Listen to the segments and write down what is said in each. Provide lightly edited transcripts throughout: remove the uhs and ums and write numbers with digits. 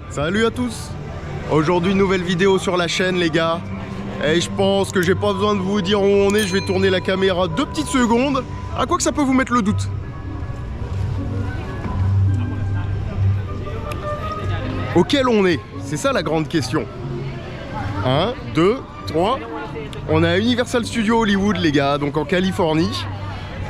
Salut à tous. Aujourd'hui nouvelle vidéo sur la chaîne les gars. Et je pense que j'ai pas besoin de vous dire où on est. Je vais tourner la caméra 2 petites secondes. À quoi que ça peut vous mettre le doute. Auquel on est? C'est ça la grande question. 1, 2, 3. On est à Universal Studios Hollywood les gars, donc en Californie.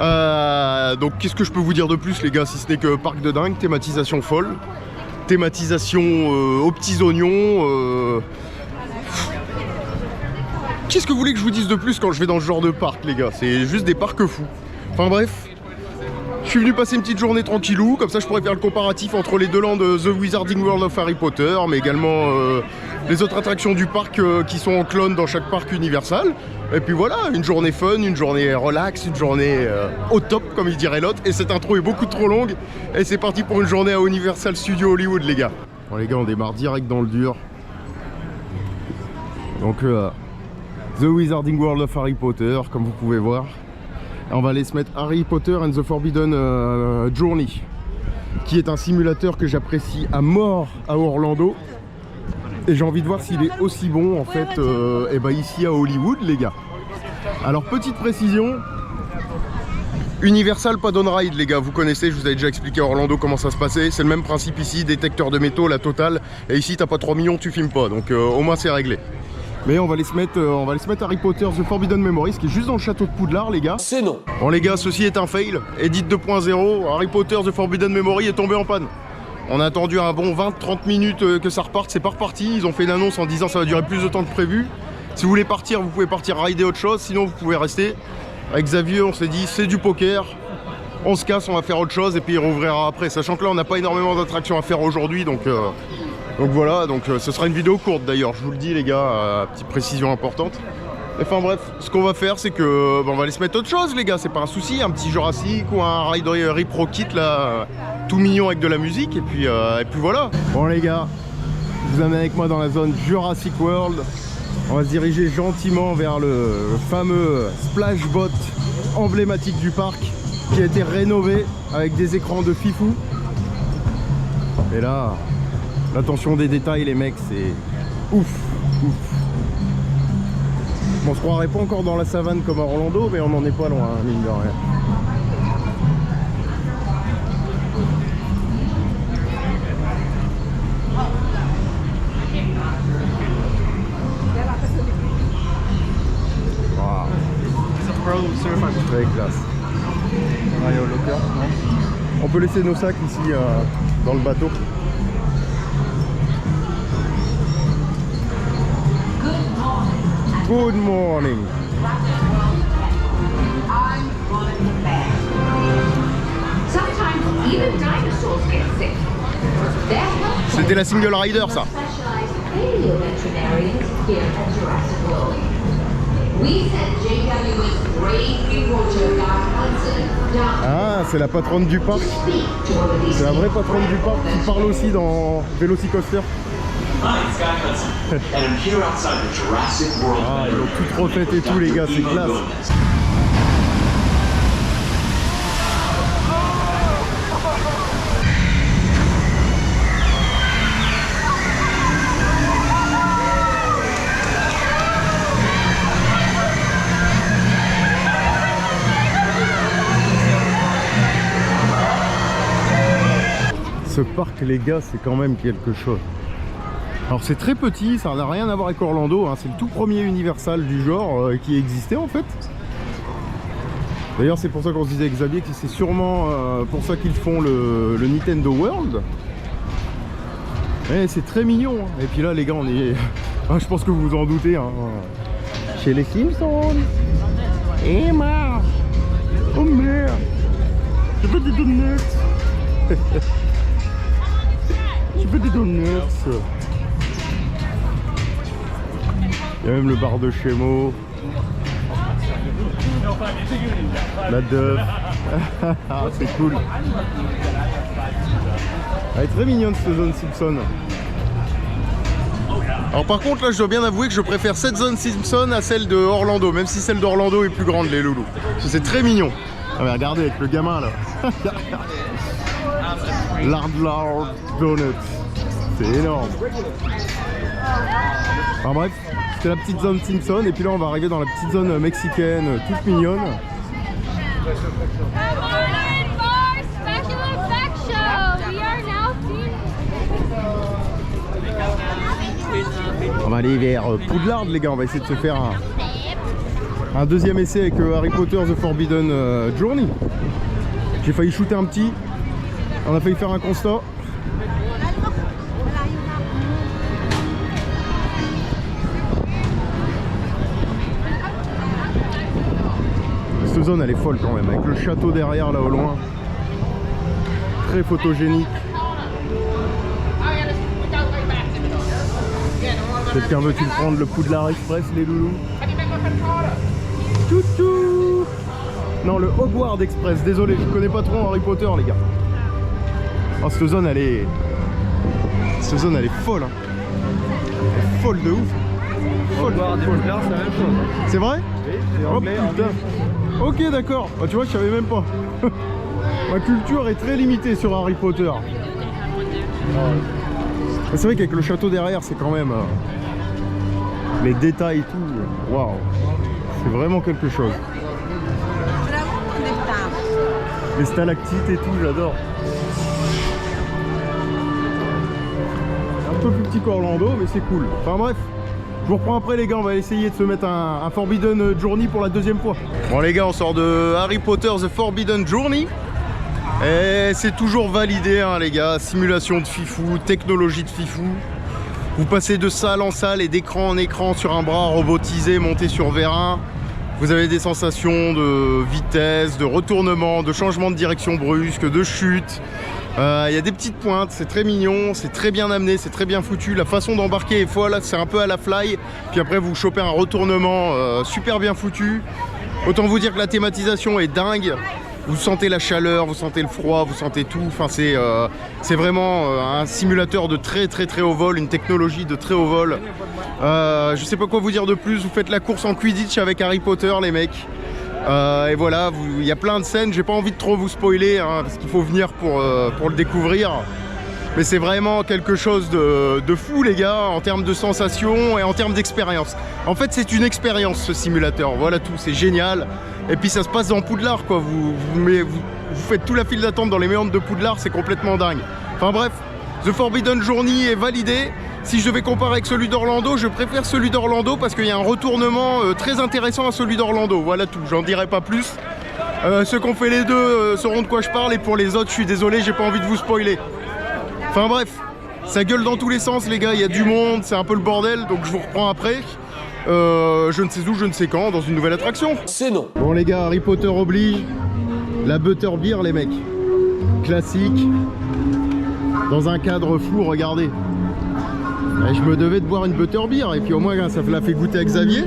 Donc qu'est-ce que je peux vous dire de plus les gars, si ce n'est que parc de dingue, thématisation folle. Thématisation aux petits oignons. Qu'est-ce que vous voulez que je vous dise de plus quand je vais dans ce genre de parc les gars? C'est juste des parcs fous. Enfin bref, je suis venu passer une petite journée tranquillou, comme ça je pourrais faire le comparatif entre les deux lands de The Wizarding World of Harry Potter, mais également les autres attractions du parc qui sont en clone dans chaque parc Universal. Et puis voilà, une journée fun, une journée relax, une journée au top comme il dirait l'autre. Et cette intro est beaucoup trop longue. Et c'est parti pour une journée à Universal Studios Hollywood les gars. Bon les gars, on démarre direct dans le dur. Donc The Wizarding World of Harry Potter, comme vous pouvez voir. Et on va aller se mettre Harry Potter and the Forbidden Journey, qui est un simulateur que j'apprécie à mort à Orlando. Et j'ai envie de voir s'il est aussi bon en fait et ben ici à Hollywood les gars. Alors petite précision, Universal pas on-ride les gars, vous connaissez, je vous avais déjà expliqué à Orlando comment ça se passait. C'est le même principe ici, détecteur de métaux, la totale. Et ici t'as pas 3 millions, tu filmes pas, donc au moins c'est réglé. Mais on va aller se mettre Harry Potter The Forbidden Memories, qui est juste dans le château de Poudlard les gars. C'est non. Bon les gars, ceci est un fail. Edit 2.0, Harry Potter The Forbidden Memory est tombé en panne. On a attendu un bon 20-30 minutes que ça reparte, c'est pas reparti. Ils ont fait une annonce en disant ça va durer plus de temps que prévu. Si vous voulez partir, vous pouvez partir rider autre chose, sinon vous pouvez rester. Avec Xavier, on s'est dit c'est du poker, on se casse, on va faire autre chose et puis il rouvrira après. Sachant que là on n'a pas énormément d'attractions à faire aujourd'hui, donc voilà, ce sera une vidéo courte d'ailleurs, je vous le dis les gars, petite précision importante. Enfin bref, ce qu'on va faire c'est que on va aller se mettre autre chose les gars, c'est pas un souci, un petit Jurassic ou un Ride Rip Rocket là, tout mignon avec de la musique et puis voilà. Bon les gars, je vous amène avec moi dans la zone Jurassic World. On va se diriger gentiment vers le fameux Splashbot emblématique du parc qui a été rénové avec des écrans de fifou. Et là, l'attention des détails les mecs, c'est ouf, ouf. Bon, on se croirait pas encore dans la savane comme à Orlando, mais on n'en est pas loin, hein, mine de rien. Wow. Très classe. On peut laisser nos sacs ici dans le bateau. Good morning. C'était la single rider ça. Ah, c'est la patronne du parc. C'est la vraie patronne du parc qui parle aussi dans Velocicoaster. Ah, ils ont tout refait et tout les gars, c'est classe. Ce parc les gars, c'est quand même quelque chose. Alors c'est très petit, ça n'a rien à voir avec Orlando, hein. C'est le tout premier Universal du genre qui existait en fait. D'ailleurs c'est pour ça qu'on se disait avec Xavier que c'est sûrement pour ça qu'ils font le Nintendo World. Et c'est très mignon, hein. Et puis là les gars on est... Ah, je pense que vous vous en doutez, hein. Chez les Simpsons. Emma. Oh merde. Je veux des donuts. Je veux des donuts. Il y a même le bar de Chemo. La Duff. C'est cool. Elle est très mignonne cette zone Simpson. Alors par contre là je dois bien avouer que je préfère cette zone Simpson à celle de Orlando, même si celle d'Orlando est plus grande les loulous. C'est très mignon. Ah mais regardez avec le gamin là. Lard Donuts. C'est énorme. Enfin bref, c'était la petite zone Simpson et puis là on va arriver dans la petite zone mexicaine toute mignonne. On va aller vers Poudlard les gars, on va essayer de se faire un deuxième essai avec Harry Potter The Forbidden Journey. J'ai failli shooter un petit, on a failli faire un constat. Cette zone elle est folle quand même, avec le château derrière là au loin. Très photogénique. Quelqu'un veut-il prendre le Poudlard Express les loulous? Toutou. Non, le Hogwarts Express, désolé, je connais pas trop Harry Potter les gars. Oh, cette zone elle est... Cette zone elle est folle hein. Elle est folle de ouf. Hogwarts et Poudlard c'est la même chose. C'est vrai? Oui, c'est anglais, putain. Ok d'accord, oh, tu vois je savais même pas. Ma culture est très limitée sur Harry Potter. C'est vrai qu'avec le château derrière c'est quand même... les détails et tout, waouh, c'est vraiment quelque chose. Les stalactites et tout, j'adore. Un peu plus petit qu'Orlando, mais c'est cool. Enfin bref, je vous reprends après les gars, on va essayer de se mettre un Forbidden Journey pour la deuxième fois. Bon les gars, on sort de Harry Potter The Forbidden Journey. Et c'est toujours validé hein, les gars, simulation de fifou, technologie de fifou. Vous passez de salle en salle et d'écran en écran sur un bras robotisé monté sur vérin. Vous avez des sensations de vitesse, de retournement, de changement de direction brusque, de chute. Il y a des petites pointes, c'est très mignon, c'est très bien amené, c'est très bien foutu. La façon d'embarquer est folle, c'est un peu à la fly. Puis après vous chopez un retournement super bien foutu. Autant vous dire que la thématisation est dingue. Vous sentez la chaleur, vous sentez le froid, vous sentez tout. Enfin, c'est vraiment un simulateur de très haut vol, une technologie de très haut vol. Je sais pas quoi vous dire de plus. Vous faites la course en Quidditch avec Harry Potter, les mecs. Et voilà, il y a plein de scènes. J'ai pas envie de trop vous spoiler, hein, parce qu'il faut venir pour le découvrir. Mais c'est vraiment quelque chose de fou, les gars, en termes de sensations et en termes d'expérience. En fait, c'est une expérience, ce simulateur. Voilà tout, c'est génial. Et puis ça se passe dans Poudlard, quoi. Vous faites tout la file d'attente dans les méandres de Poudlard, c'est complètement dingue. Enfin bref, The Forbidden Journey est validé. Si je devais comparer avec celui d'Orlando, je préfère celui d'Orlando parce qu'il y a un retournement très intéressant à celui d'Orlando. Voilà tout, j'en dirai pas plus. Ceux qui ont fait les deux sauront de quoi je parle, et pour les autres, je suis désolé, j'ai pas envie de vous spoiler. Enfin bref, ça gueule dans tous les sens les gars, il y a du monde, c'est un peu le bordel, donc je vous reprends après. Je ne sais où, je ne sais quand, dans une nouvelle attraction. C'est non. Bon les gars, Harry Potter oblige, la butterbeer les mecs. Classique, dans un cadre fou, regardez. Et je me devais de boire une butterbeer, et puis au moins ça l'a fait goûter à Xavier.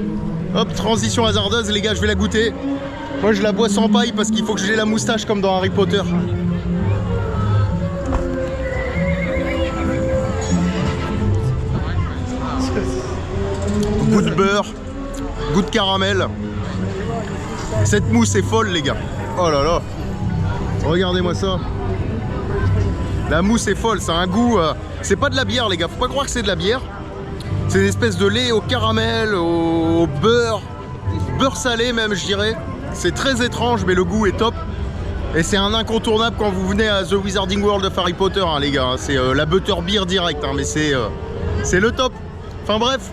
Hop, transition hasardeuse les gars, je vais la goûter. Moi je la bois sans paille parce qu'il faut que j'ai la moustache comme dans Harry Potter. Goût de beurre, goût de caramel. Cette mousse est folle les gars. Oh là là. Regardez-moi ça. La mousse est folle, ça a un goût... c'est pas de la bière les gars, faut pas croire que c'est de la bière. C'est une espèce de lait au caramel, au beurre. Beurre salé même je dirais. C'est très étrange mais le goût est top. Et c'est un incontournable quand vous venez à The Wizarding World of Harry Potter hein, les gars. C'est la butterbeer direct hein, mais c'est le top. Enfin bref.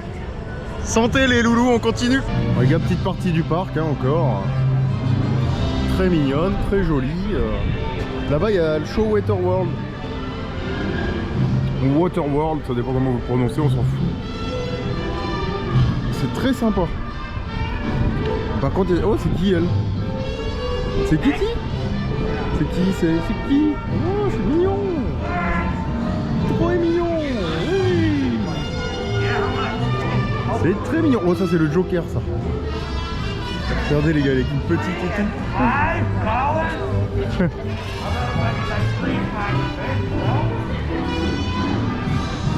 Santé les loulous, on continue. Regarde, petite partie du parc hein, encore. Très mignonne, très jolie. Là-bas il y a le show Waterworld. Ou Waterworld, ça dépend comment vous le prononcez, on s'en fout. C'est très sympa. Par contre, oh c'est qui elle? C'est Kitty? C'est qui? C'est qui? Oh c'est mignon. Trop mignon. Oui. C'est très mignon. Oh ça c'est le Joker ça. Regardez les gars avec une petite et tout.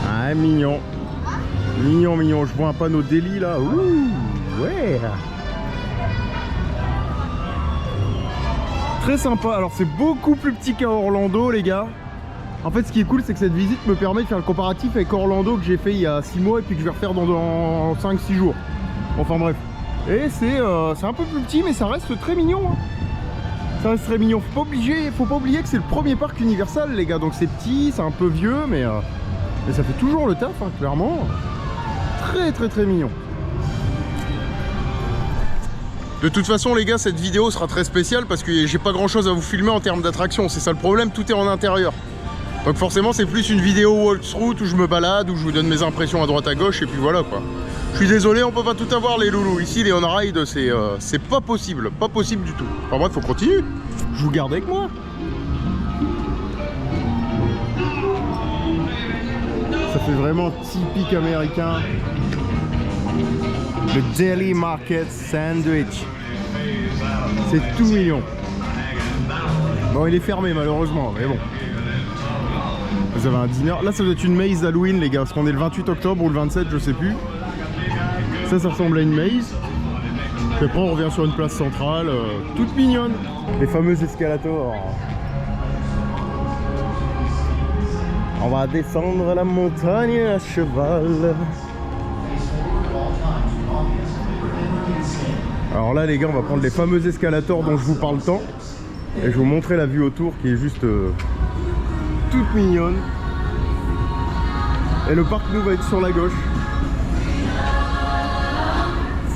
Ah mignon. Mignon, mignon. Je vois un panneau Delhi là. Ouh, ouais. Très sympa. Alors c'est beaucoup plus petit qu'à Orlando les gars. En fait ce qui est cool c'est que cette visite me permet de faire le comparatif avec Orlando que j'ai fait il y a 6 mois et puis que je vais refaire dans 5-6 jours. Enfin bref. Et c'est un peu plus petit mais ça reste très mignon. Hein. Ça reste très mignon. Faut pas oublier que c'est le premier parc Universal les gars. Donc c'est petit, c'est un peu vieux mais ça fait toujours le taf hein, clairement. Très très très mignon. De toute façon les gars, cette vidéo sera très spéciale parce que j'ai pas grand chose à vous filmer en termes d'attraction. C'est ça le problème, tout est en intérieur. Donc forcément c'est plus une vidéo walkthrough où je me balade, où je vous donne mes impressions à droite à gauche et puis voilà quoi. Je suis désolé, on peut pas tout avoir les loulous. Ici les on-ride c'est pas possible du tout. Enfin bref, faut continuer. Je vous garde avec moi. Ça fait vraiment typique américain. Le Deli Market Sandwich. C'est tout mignon. Bon, il est fermé malheureusement, mais bon. Vous avez un dîner. Là, ça doit être une maze Halloween, les gars, parce qu'on est le 28 octobre ou le 27, je sais plus. Ça ressemble à une maze. Puis après, on revient sur une place centrale, toute mignonne. Les fameux escalators. On va descendre la montagne à cheval. Alors là les gars, on va prendre les fameux escalators dont je vous parle tant. Et je vais vous montrer la vue autour qui est juste toute mignonne. Et le parc nous va être sur la gauche.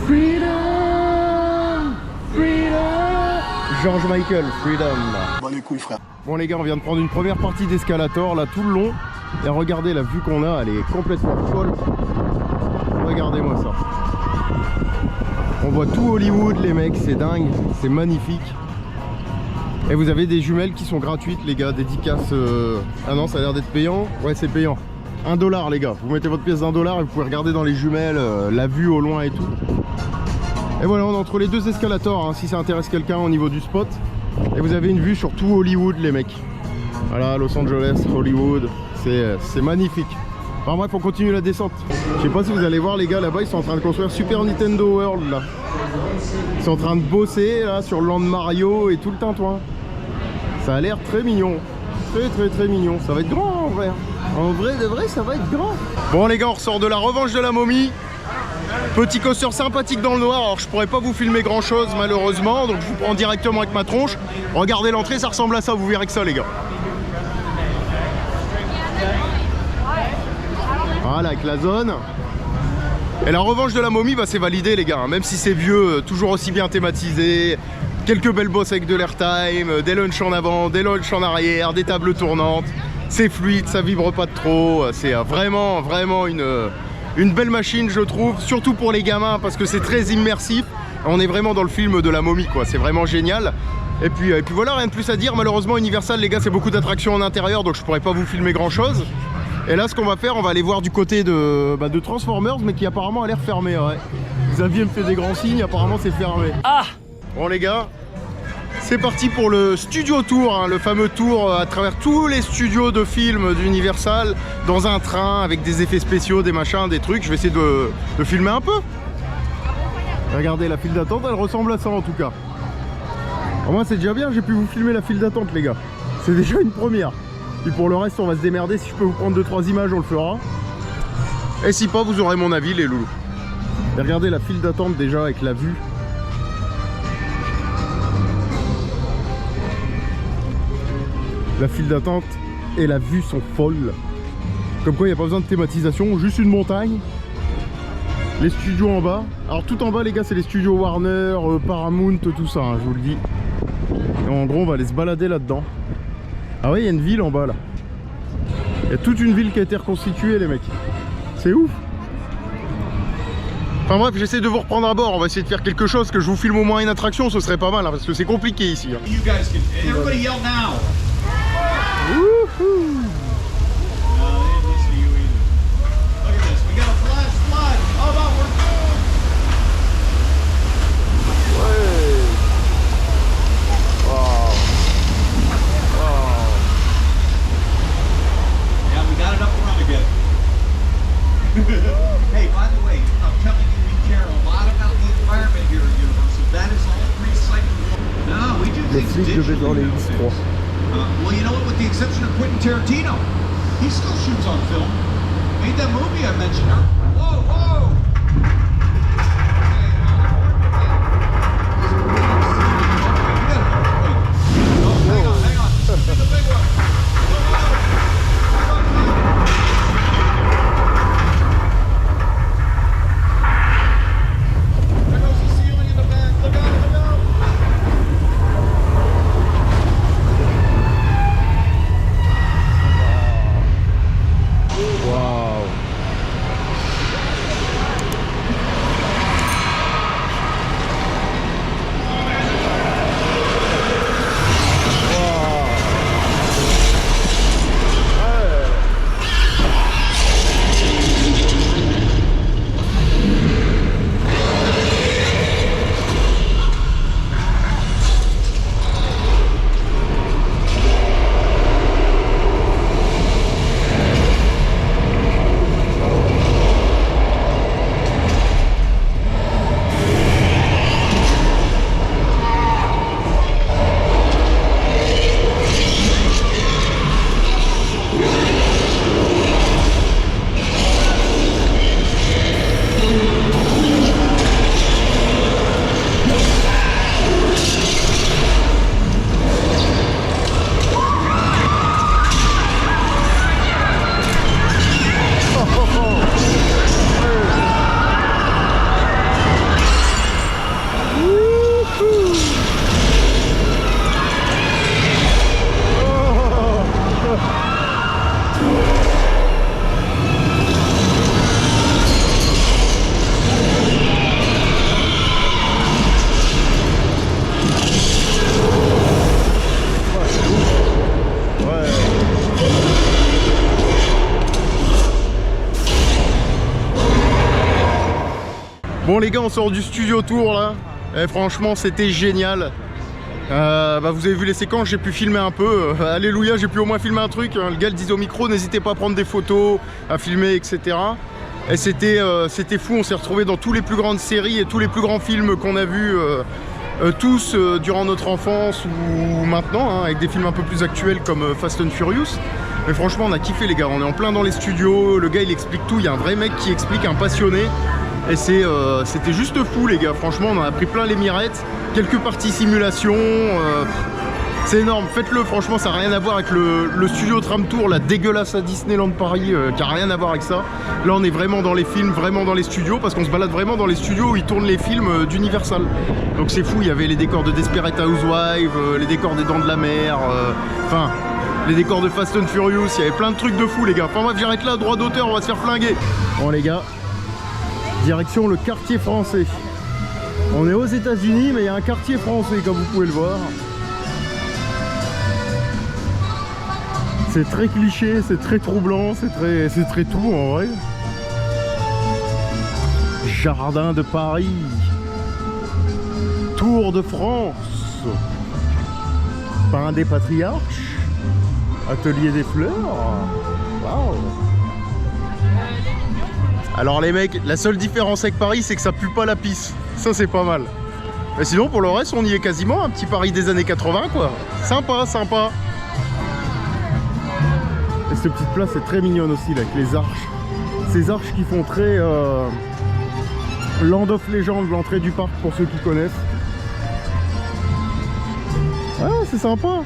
Freedom, freedom. George Michael, freedom. Bon les couilles frère. Bon les gars, on vient de prendre une première partie d'escalator là tout le long. Et regardez la vue qu'on a, elle est complètement folle. Regardez-moi ça. On voit tout Hollywood les mecs, c'est dingue, c'est magnifique. Et vous avez des jumelles qui sont gratuites les gars, dédicaces. Ah non, ça a l'air d'être payant. Ouais, c'est payant. 1 $, les gars. Vous mettez votre pièce d'1 $ et vous pouvez regarder dans les jumelles la vue au loin et tout. Et voilà, on est entre les deux escalators hein, si ça intéresse quelqu'un au niveau du spot. Et vous avez une vue sur tout Hollywood les mecs. Voilà, Los Angeles, Hollywood, c'est magnifique. Enfin bref, on continue la descente. Je sais pas si vous allez voir les gars, là-bas ils sont en train de construire Super Nintendo World là. Ils sont en train de bosser là sur le land Mario et tout le tintouin. Ça a l'air très mignon. Très très très mignon. Ça va être grand en vrai. En vrai de vrai ça va être grand. Bon les gars, on ressort de la revanche de la momie. Petit coaster sympathique dans le noir. Alors je pourrais pas vous filmer grand chose malheureusement. Donc je vous prends directement avec ma tronche. Regardez l'entrée, ça ressemble à ça, vous verrez que ça les gars. Voilà, avec la zone. Et la revanche de la momie, bah, c'est validé les gars. Même si c'est vieux, toujours aussi bien thématisé. Quelques belles bosses avec de l'airtime, des lunchs en avant, des lunchs en arrière, des tables tournantes. C'est fluide, ça vibre pas de trop. C'est vraiment, vraiment une belle machine je trouve. Surtout pour les gamins parce que c'est très immersif. On est vraiment dans le film de la momie quoi. C'est vraiment génial. Et puis voilà, rien de plus à dire. Malheureusement Universal les gars, c'est beaucoup d'attractions en intérieur. Donc je pourrais pas vous filmer grand chose. Et là ce qu'on va faire, on va aller voir du côté de Transformers, mais qui apparemment a l'air fermé, ouais. Xavier me fait des grands signes, apparemment c'est fermé. Ah! Bon les gars, c'est parti pour le studio tour, hein, le fameux tour à travers tous les studios de films d'Universal, dans un train avec des effets spéciaux, des machins, des trucs. Je vais essayer de filmer un peu. Regardez, la file d'attente, elle ressemble à ça en tout cas. Au moins c'est déjà bien, j'ai pu vous filmer la file d'attente les gars. C'est déjà une première. Puis pour le reste on va se démerder, si je peux vous prendre 2-3 images on le fera. Et si pas vous aurez mon avis les loulous. Et regardez la file d'attente déjà avec la vue. La file d'attente et la vue sont folles. Comme quoi il n'y a pas besoin de thématisation, juste une montagne. Les studios en bas. Alors tout en bas les gars c'est les studios Warner, Paramount, tout ça hein, je vous le dis. Et en gros on va aller se balader là-dedans. Ah ouais, il y a une ville en bas là. Il y a toute une ville qui a été reconstituée les mecs. C'est ouf. Enfin bref, j'essaie de vous reprendre à bord. On va essayer de faire quelque chose, que je vous filme au moins une attraction, ce serait pas mal hein, parce que c'est compliqué ici. Hein. You guys can everybody yell now. Wouhou. Le flic de Beverly Hills 3. Well, you know what? With the exception of Quentin Tarantino, he still shoots on film. Ain't that movie I mentioned? Whoa, whoa! Hang on. This is the big one. There goes the ceiling in the back. Look out, look out! Waouh. Bon les gars, on sort du studio tour là. Et franchement c'était génial. Vous avez vu les séquences, j'ai pu filmer un peu. Alléluia, j'ai pu au moins filmer un truc. Le gars le disait au micro, n'hésitez pas à prendre des photos, à filmer, etc. Et c'était fou, on s'est retrouvés dans tous les plus grandes séries et tous les plus grands films qu'on a vus tous durant notre enfance ou maintenant, hein, avec des films un peu plus actuels comme Fast and Furious. Mais franchement on a kiffé les gars, on est en plein dans les studios, le gars il explique tout, il y a un vrai mec qui explique, un passionné. Et c'était juste fou les gars, franchement on en a pris plein les mirettes, quelques parties simulation, c'est énorme, faites-le, franchement ça n'a rien à voir avec le studio Tram Tour, la dégueulasse à Disneyland Paris, qui n'a rien à voir avec ça. Là on est vraiment dans les films, vraiment dans les studios, parce qu'on se balade vraiment dans les studios où ils tournent les films d'Universal. Donc c'est fou, il y avait les décors de Desperate Housewives, les décors des Dents de la Mer, enfin... les décors de Fast and Furious, il y avait plein de trucs de fou les gars. Enfin bref, j'arrête là, droit d'auteur, on va se faire flinguer. Bon les gars, direction le quartier français. On est aux États-Unis, mais il y a un quartier français comme vous pouvez le voir. C'est très cliché, c'est très troublant, c'est très tout en vrai. Jardin de Paris, Tour de France, Pain des Patriarches, Atelier des Fleurs. Waouh. Alors les mecs, la seule différence avec Paris, c'est que ça pue pas la pisse. Ça c'est pas mal. Mais sinon pour le reste, on y est quasiment, un petit Paris des années 80 quoi. Sympa, sympa. Et cette petite place est très mignonne aussi là, avec les arches. Ces arches qui font très Land of Legend, l'entrée du parc pour ceux qui connaissent. Ouais, c'est sympa.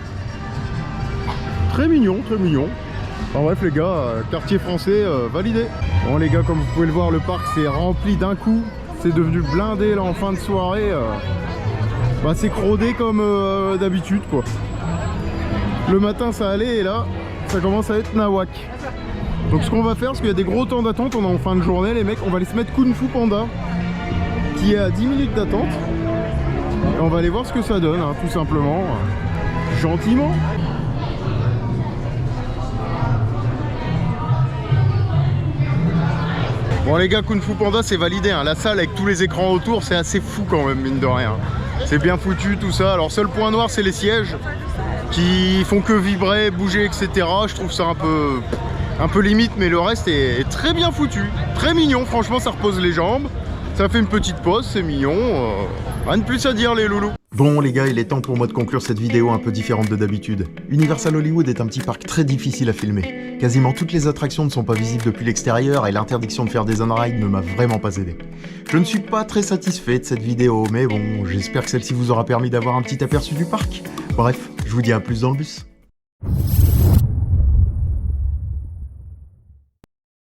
Très mignon, très mignon. Enfin bref les gars, quartier français validé. Bon les gars, comme vous pouvez le voir, le parc s'est rempli d'un coup. C'est devenu blindé là en fin de soirée. C'est crodé comme d'habitude quoi. Le matin ça allait et là ça commence à être nawak. Donc ce qu'on va faire, parce qu'il y a des gros temps d'attente, on est en fin de journée les mecs, on va aller se mettre Kung Fu Panda qui est à 10 minutes d'attente. Et on va aller voir ce que ça donne, hein, tout simplement. Gentiment. Bon les gars, Kung Fu Panda c'est validé, hein. La salle avec tous les écrans autour c'est assez fou quand même, mine de rien. C'est bien foutu tout ça. Alors seul point noir c'est les sièges qui font que vibrer, bouger, etc. Je trouve ça un peu limite, mais le reste est très bien foutu. Très mignon, franchement ça repose les jambes. Ça fait une petite pause, c'est mignon. Rien de plus à dire les loulous. Bon les gars, il est temps pour moi de conclure cette vidéo un peu différente de d'habitude. Universal Hollywood est un petit parc très difficile à filmer. Quasiment toutes les attractions ne sont pas visibles depuis l'extérieur et l'interdiction de faire des on-ride ne m'a vraiment pas aidé. Je ne suis pas très satisfait de cette vidéo, mais bon, j'espère que celle-ci vous aura permis d'avoir un petit aperçu du parc. Bref, je vous dis à plus dans le bus.